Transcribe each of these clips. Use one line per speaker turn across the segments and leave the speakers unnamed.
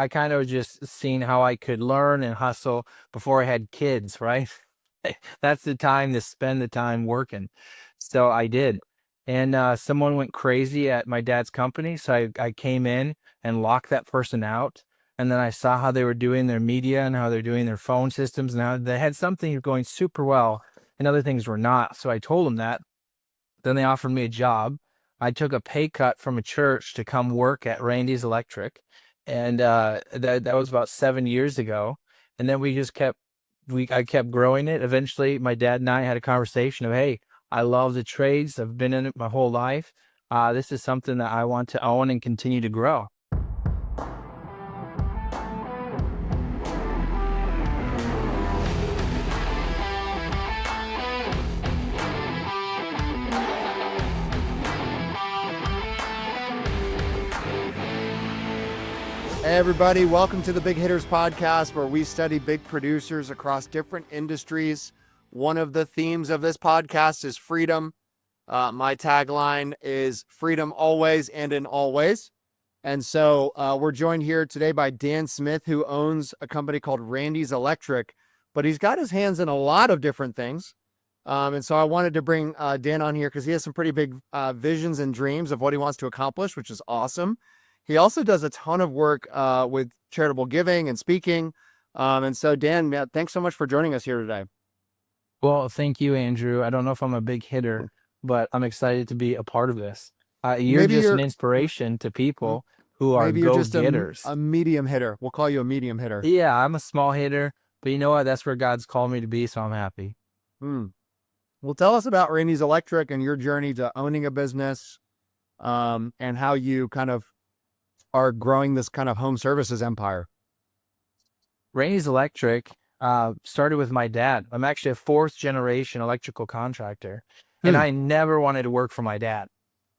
I kind of just seen how I could learn and hustle before I had kids, right? That's the time to spend the time working. So I did. And someone went crazy at my dad's company. So I came in and locked that person out. And then I saw how they were doing their media and how they're doing their phone systems. And how they had something going super well and other things were not. So I told them that. Then they offered me a job. I took a pay cut from a church to come work at Randy's Electric. And that was about 7 years ago. And then we just kept I kept growing it. Eventually, my dad and I had a conversation of, hey, I love the trades. I've been in it my whole life. This is something that I want to own and continue to grow.
Hey everybody, welcome to the Big Hitters Podcast, where we study big producers across different industries. One of the themes of this podcast is freedom. My tagline is freedom always and in all ways. And so we're joined here today by Dan Smith, who owns a company called Randy's Electric, but he's got his hands in a lot of different things. And so I wanted to bring Dan on here because he has some pretty big visions and dreams of what he wants to accomplish, which is awesome. He also does a ton of work with charitable giving and speaking. And so, Dan, thanks so much for joining us here today.
Well, thank you, Andrew. I don't know if I'm a big hitter, but I'm excited to be a part of this. You're
Maybe
just an
you're
inspiration to people who are
maybe you're just
go-getters.
a medium hitter. We'll call you a medium hitter.
Yeah, I'm a small hitter, but you know what? That's where God's called me to be, so I'm happy.
Well, tell us about Randy's Electric and your journey to owning a business, and how you kind of are growing this kind of home services empire.
Randy's Electric started with my dad. I'm actually a fourth generation electrical contractor, and I never wanted to work for my dad.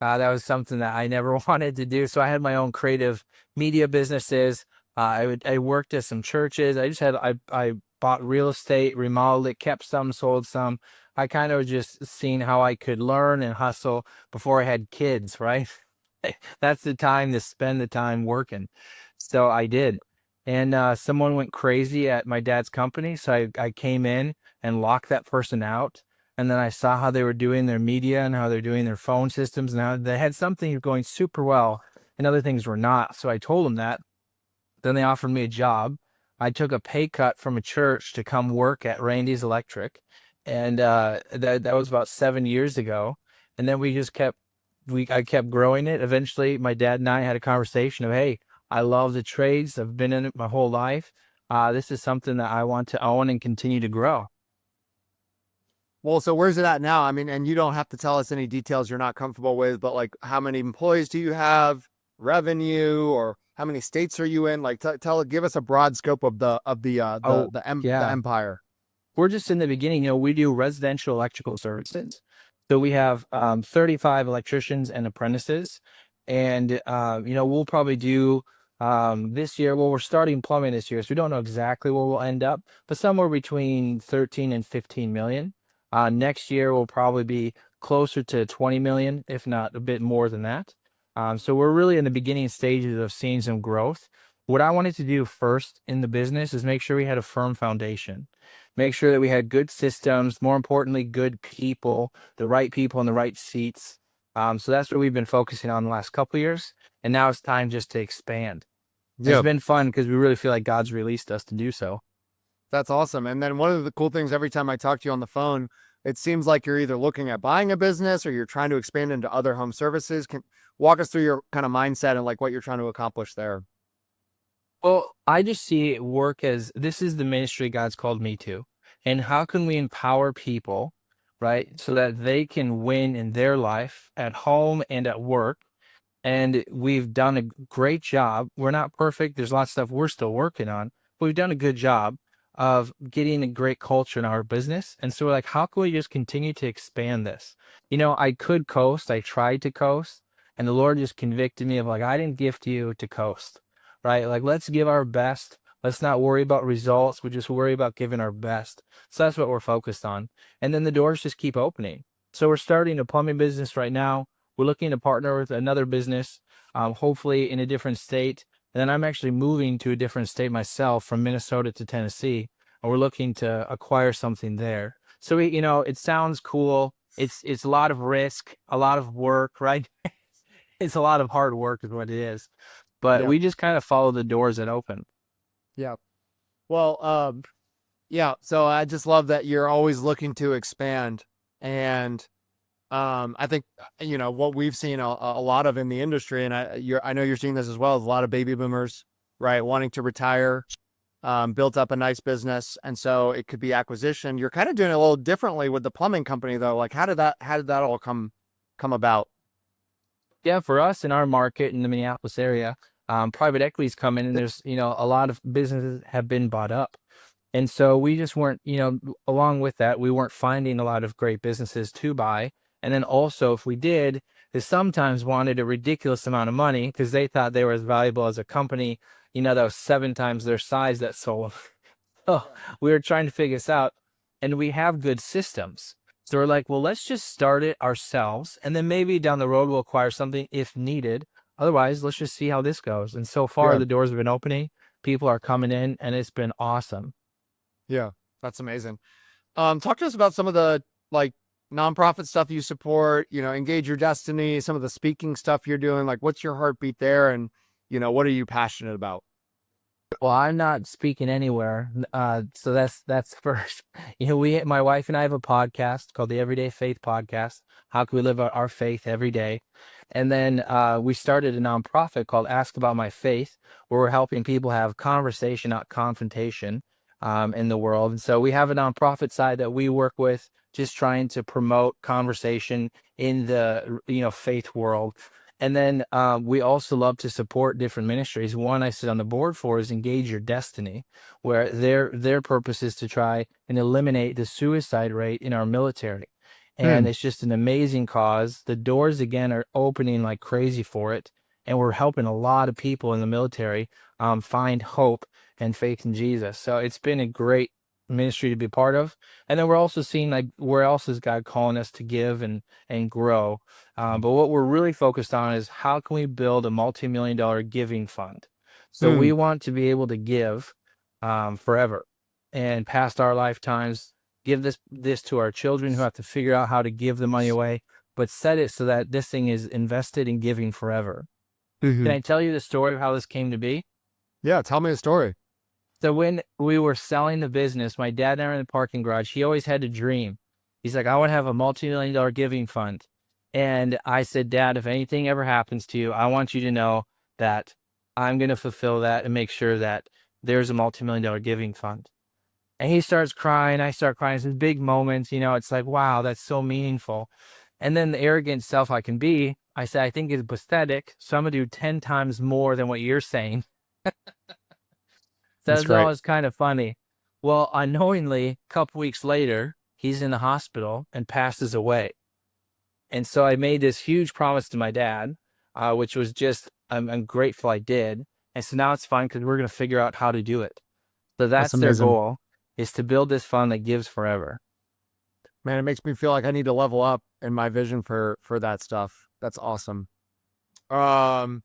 That was something that I never wanted to do. So I had my own creative media businesses. I worked at some churches. I bought real estate, remodeled it, kept some, sold some. I kind of just seen how I could learn and hustle before I had kids, right? That's the time to spend the time working. So I did. And someone went crazy at my dad's company. So I came in and locked that person out. And then I saw how they were doing their media and how they're doing their phone systems and how they had something going super well and other things were not. So I told them that. Then they offered me a job. I took a pay cut from a church to come work at Randy's Electric. And that was about 7 years ago. And then I kept growing it. Eventually, my dad and I had a conversation of, hey, I love the trades. I've been in it my whole life. This is something that I want to own and continue to grow.
Well, so where's it at now? I mean, and you don't have to tell us any details you're not comfortable with, but like, how many employees do you have, revenue, or how many states are you in? Like, give us a broad scope of the empire.
We're just in the beginning. We do residential electrical services. So we have 35 electricians and apprentices. And, we'll probably do this year. Well, we're starting plumbing this year, so we don't know exactly where we'll end up, but somewhere between 13 and 15 million. Next year will probably be closer to 20 million, if not a bit more than that. So we're really in the beginning stages of seeing some growth. What I wanted to do first in the business is make sure we had a firm foundation, make sure that we had good systems, more importantly, good people, the right people in the right seats. So that's what we've been focusing on the last couple of years. And now it's time just to expand. It's been fun because we really feel like God's released us to do so.
That's awesome. And then one of the cool things, every time I talk to you on the phone, it seems like you're either looking at buying a business or you're trying to expand into other home services. Can walk us through your kind of mindset and like what you're trying to accomplish there.
Well, I just see work as this is the ministry God's called me to. And how can we empower people, right, so that they can win in their life at home and at work? And we've done a great job. We're not perfect. There's lots of stuff we're still working on, but we've done a good job of getting a great culture in our business. And so we're like, how can we just continue to expand this? I could coast. I tried to coast, and the Lord just convicted me of like, I didn't gift you to coast, right? Like, let's give our best. Let's not worry about results. We just worry about giving our best. So that's what we're focused on. And then the doors just keep opening. So we're starting a plumbing business right now. We're looking to partner with another business, hopefully in a different state, And then I'm actually moving to a different state myself from Minnesota to Tennessee, and we're looking to acquire something there. So it sounds cool. It's a lot of risk, a lot of work, right? It's a lot of hard work is what it is. But
Yeah.
we just kind of follow the doors that open.
Yeah. Well, yeah. So I just love that you're always looking to expand. And I think, what we've seen a lot of in the industry, and I know you're seeing this as well, is a lot of baby boomers, right, wanting to retire, built up a nice business. And so it could be acquisition. You're kind of doing it a little differently with the plumbing company, though. Like, how did that all come about?
Yeah, for us in our market in the Minneapolis area, private equities come in, and there's a lot of businesses have been bought up. And so we just weren't, along with that, we weren't finding a lot of great businesses to buy. And then also, if we did, they sometimes wanted a ridiculous amount of money because they thought they were as valuable as a company, that was 7 times their size that sold. Oh, we were trying to figure this out, and we have good systems. So we're like, well, let's just start it ourselves, and then maybe down the road we'll acquire something if needed. Otherwise, let's just see how this goes. And so far,
Yeah.
the doors have been opening. People are coming in, and it's been awesome.
Yeah. That's amazing. Talk to us about some of the like nonprofit stuff you support, Engage Your Destiny, some of the speaking stuff you're doing. Like, what's your heartbeat there? And, what are you passionate about?
Well, I'm not speaking anywhere. So that's first. My wife and I have a podcast called the Everyday Faith Podcast. How can we live our faith every day? And then we started a nonprofit called Ask About My Faith, where we're helping people have conversation, not confrontation, in the world. And so we have a nonprofit side that we work with, just trying to promote conversation in the faith world. And then we also love to support different ministries. One I sit on the board for is Engage Your Destiny, where their purpose is to try and eliminate the suicide rate in our military. And
Hmm.
it's just an amazing cause. The doors again are opening like crazy for it. And we're helping a lot of people in the military find hope and faith in Jesus. So it's been a great ministry to be part of. And then we're also seeing like where else is God calling us to give and grow. But what we're really focused on is how can we build a multi-million-dollar giving fund? So
Hmm.
we want to be able to give forever and past our lifetimes, give this to our children who have to figure out how to give the money away, but set it so that this thing is invested in giving forever. Can
Hmm.
I tell you the story of how this came to be?
Yeah. Tell me a story.
So when we were selling the business, my dad and I were in the parking garage. He always had a dream. He's like, I want to have a multi-million-dollar giving fund. And I said, Dad, if anything ever happens to you, I want you to know that I'm going to fulfill that and make sure that there's a multi-million-dollar giving fund. And he starts crying. I start crying. It's a big moment. It's like, wow, that's so meaningful. And then the arrogant self I can be, I say, I think it's pathetic. So I'm going to do 10 times more than what you're saying.
That's
That's
great.
always kind of funny. Well, unknowingly, a couple weeks later, he's in the hospital and passes away. And so I made this huge promise to my dad, which was just, I'm grateful I did. And so now it's fine because we're going to figure out how to do it. So
That's
that's their
amazing.
goal, is to build this fund that gives forever.
Man, it makes me feel like I need to level up in my vision for that stuff. That's awesome. Um,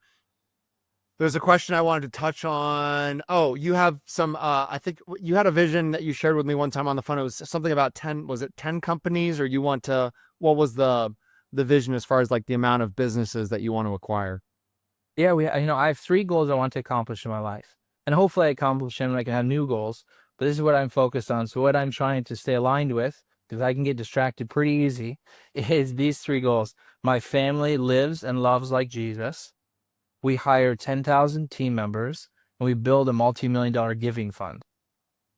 there's a question I wanted to touch on. Oh, you have some, I think you had a vision that you shared with me one time on the phone. It was something about 10, was it 10 companies, or what was the vision as far as like the amount of businesses that you want to acquire?
Yeah, I have 3 goals I want to accomplish in my life. And hopefully I accomplish them and I can have new goals. But this is what I'm focused on. So what I'm trying to stay aligned with, because I can get distracted pretty easy, is these 3 goals. My family lives and loves like Jesus. We hire 10,000 team members, and we build a multi-million-dollar giving fund.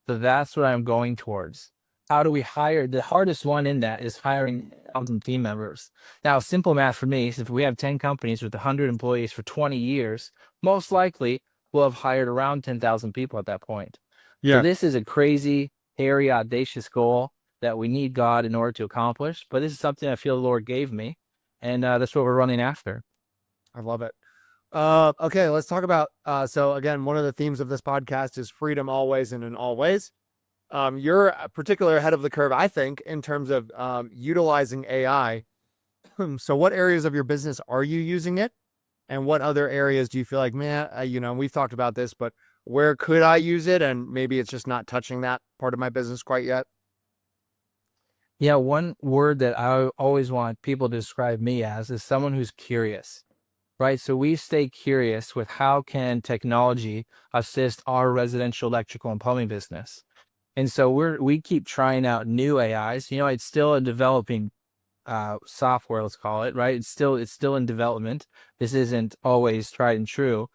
So that's what I'm going towards. How do we hire? The hardest one in that is hiring 1,000 team members. Now, simple math for me is if we have 10 companies with 100 employees for 20 years, most likely we'll have hired around 10,000 people at that point. So
Yeah,
this is a crazy, hairy, audacious goal that we need God in order to accomplish. But this is something I feel the Lord gave me, and that's what we're running after.
I love it. Okay, let's talk about, so again, one of the themes of this podcast is freedom always and in all ways. You're particularly ahead of the curve, I think, in terms of utilizing AI. So what areas of your business are you using it? And what other areas do you feel like, man, we've talked about this, but where could I use it? And maybe it's just not touching that part of my business quite yet.
Yeah, one word that I always want people to describe me as is someone who's curious, right? So we stay curious with how can technology assist our residential electrical and plumbing business. And so we keep trying out new AIs. It's still a developing software, let's call it, right? It's still in development. This isn't always tried and true.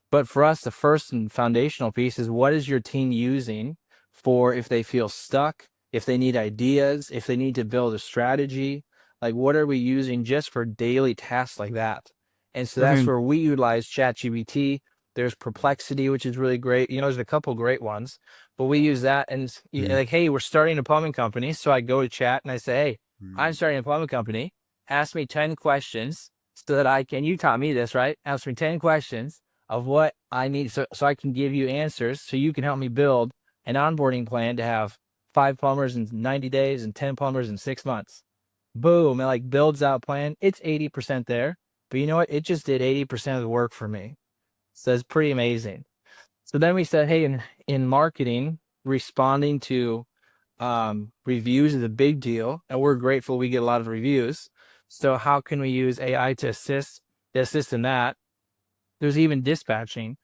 But for us, the first and foundational piece is, what is your team using for if they feel stuck, if they need ideas, if they need to build a strategy? Like, what are we using just for daily tasks like that? And so that's
Mhm.
where we utilize ChatGPT. There's Perplexity, which is really great. There's a couple great ones, but we use that. And like, hey, we're starting a plumbing company. So I go to chat and I say, hey, I'm starting a plumbing company. Ask me 10 questions so that you taught me this, right? Ask me 10 questions of what I need so I can give you answers so you can help me build an onboarding plan to have 5 plumbers in 90 days and 10 plumbers in 6 months. Boom. It like builds out a plan. It's 80% there, but you know what? It just did 80% of the work for me. So it's pretty amazing. So then we said, hey, in marketing, responding to reviews is a big deal, and we're grateful we get a lot of reviews. So how can we use AI to assist in that? There's even dispatching.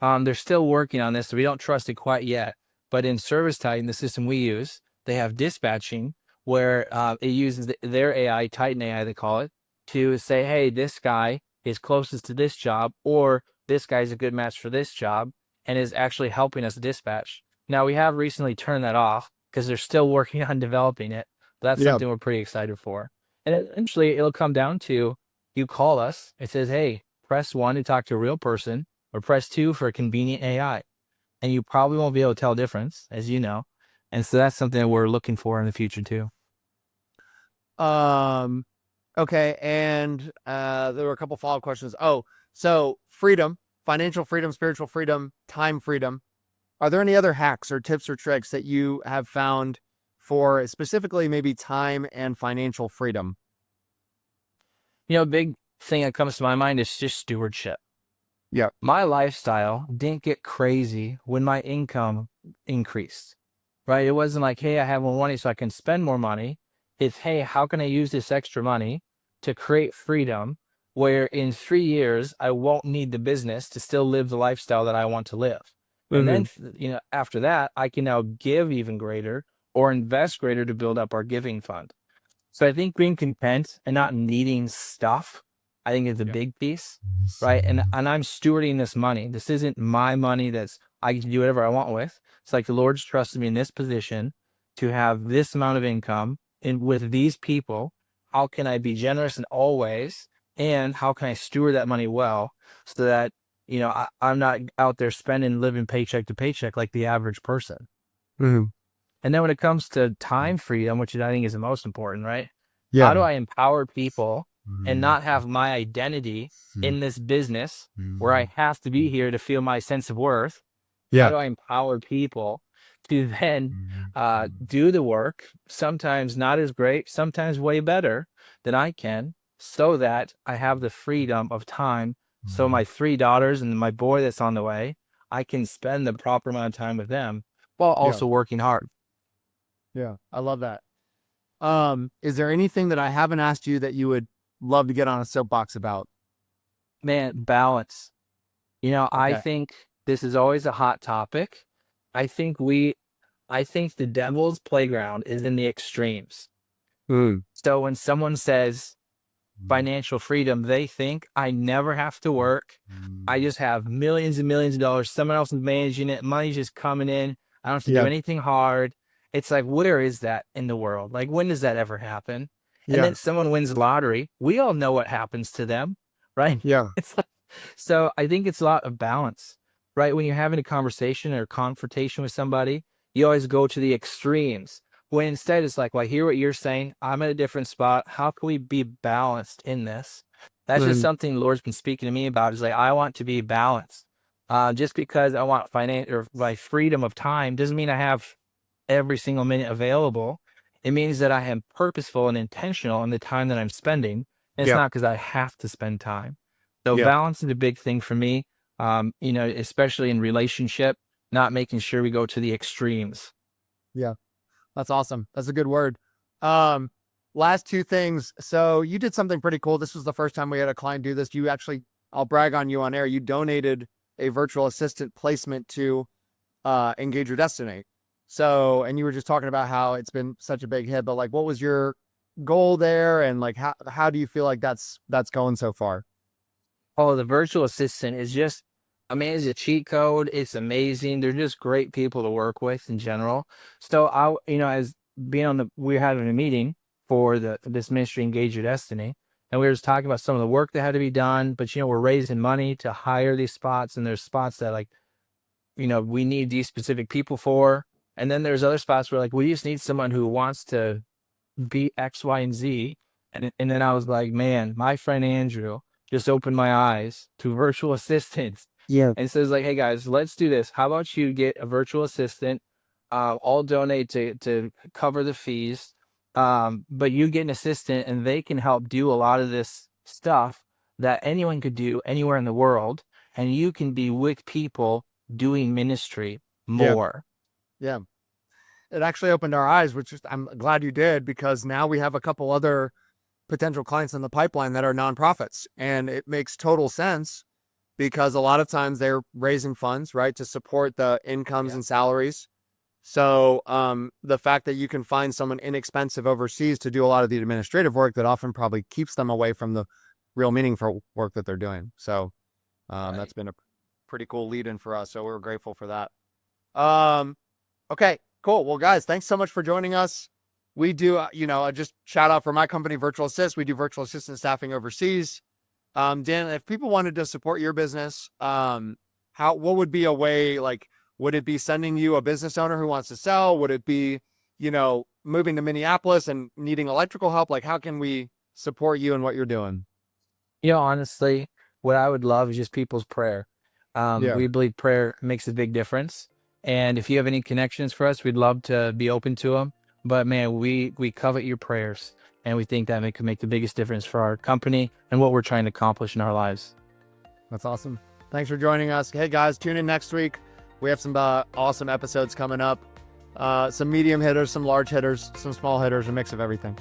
They're still working on this, so we don't trust it quite yet. But in ServiceTitan, the system we use, they have dispatching where it uses their AI, Titan AI, they call it, to say, hey, this guy is closest to this job, or this guy's a good match for this job, and is actually helping us dispatch. Now, we have recently turned that off because they're still working on developing it. But that's
Yeah.
something we're pretty excited for. And eventually, it'll come down to, you call us, it says, hey, press 1 to talk to a real person, or press 2 for a convenient AI. And you probably won't be able to tell a difference, as you know. And so that's something that we're looking for in the future too.
Um, okay. And there were a couple follow-up questions. Oh, so freedom, financial freedom, spiritual freedom, time freedom. Are there any other hacks or tips or tricks that you have found for specifically maybe time and financial freedom?
A big thing that comes to my mind is just stewardship.
Yeah.
My lifestyle didn't get crazy when my income increased, right? It wasn't like, hey, I have more money so I can spend more money. It's, hey, how can I use this extra money to create freedom where in 3 years I won't need the business to still live the lifestyle that I want to live? And then,
Mhm.
after that, I can now give even greater or invest greater to build up our giving fund. So I think being content and not needing stuff, I think is a
Yeah.
big piece, right? And I'm stewarding this money. This isn't my money that's I can do whatever I want with. It's like the Lord's trusted me in this position to have this amount of income and with these people. How can I be generous in all ways? And how can I steward that money well so that, I'm not out there spending, living paycheck to paycheck like the average person.
Mhm.
And then when it comes to time freedom, which I think is the most important, right? How
Yeah.
do I empower people and not have my identity in this business where I have to be here to feel my sense of worth? How
Yeah.
do I empower people to then do the work, sometimes not as great, sometimes way better than I can, so that I have the freedom of time. So my 3 daughters and my boy that's on the way, I can spend the proper amount of time with them while
Yeah.
also working hard.
Yeah. I love that. Is there anything that I haven't asked you that you would love to get on a soapbox about?
Man, balance. I
Okay.
think this is always a hot topic. I think I think the devil's playground is in the extremes.
Mm.
So when someone says financial freedom, they think I never have to work. I just have millions and millions of dollars. Someone else is managing it. Money's just coming in. I don't have to do
Yeah.
anything hard. It's like, where is that in the world? Like, when does that ever happen? And
Yeah.
then someone wins the lottery. We all know what happens to them, right?
Yeah.
It's like, so I think it's a lot of balance, right? When you're having a conversation or confrontation with somebody, you always go to the extremes. When instead it's like, well, I hear what you're saying. I'm at a different spot. How can we be balanced in this? That's just
Mm.
something the Lord's been speaking to me about. Is like, I want to be balanced. Just because I want finance or my freedom of time doesn't mean I have every single minute available. It means that I am purposeful and intentional in the time that I'm spending. And it's
Yeah.
not because I have to spend time. So
Yeah.
balance is a big thing for me. Especially in relationship, not making sure we go to the extremes.
Yeah. That's awesome. That's a good word. Um, Last two things. So you did something pretty cool. This was the first time we had a client do this. You actually, I'll brag on you on air. You donated a virtual assistant placement to Engage Your Destiny. So, and you were just talking about how it's been such a big hit, but like, what was your goal there? And like, how do you feel like that's going so far?
Oh, the virtual assistant is just, I mean, it's a cheat code. It's amazing. They're just great people to work with in general. So as being we're having a meeting for this ministry, Engage Your Destiny, and we were just talking about some of the work that had to be done. But we're raising money to hire these spots, and there's spots that we need these specific people for, and then there's other spots where we just need someone who wants to be X, Y, and Z. And then I was like, man, my friend Andrew just opened my eyes to virtual assistants.
Yeah.
And says hey guys, let's do this. How about you get a virtual assistant? I'll donate to cover the fees. But you get an assistant and they can help do a lot of this stuff that anyone could do anywhere in the world. And you can be with people doing ministry more.
Yeah. It actually opened our eyes, which I'm glad you did, because now we have a couple other potential clients in the pipeline that are nonprofits, and it makes total sense because a lot of times they're raising funds, right, to support the incomes and salaries. So the fact that you can find someone inexpensive overseas to do a lot of the administrative work that often probably keeps them away from the real meaningful work that they're doing. So that's been a pretty cool lead in for us. So we're grateful for that. Okay, cool. Well, guys, thanks so much for joining us. We do, just shout out for my company, Virtual Assist. We do virtual assistant staffing overseas. Dan, if people wanted to support your business, what would be a way, would it be sending you a business owner who wants to sell? Would it be, moving to Minneapolis and needing electrical help? Like, how can we support you and what you're doing?
Honestly, what I would love is just people's prayer. We believe prayer makes a big difference. And if you have any connections for us, we'd love to be open to them. But man, we covet your prayers, and we think that could make the biggest difference for our company and what we're trying to accomplish in our lives.
That's awesome. Thanks for joining us. Hey guys, tune in next week. We have some awesome episodes coming up. Some medium hitters, some large hitters, some small hitters, a mix of everything.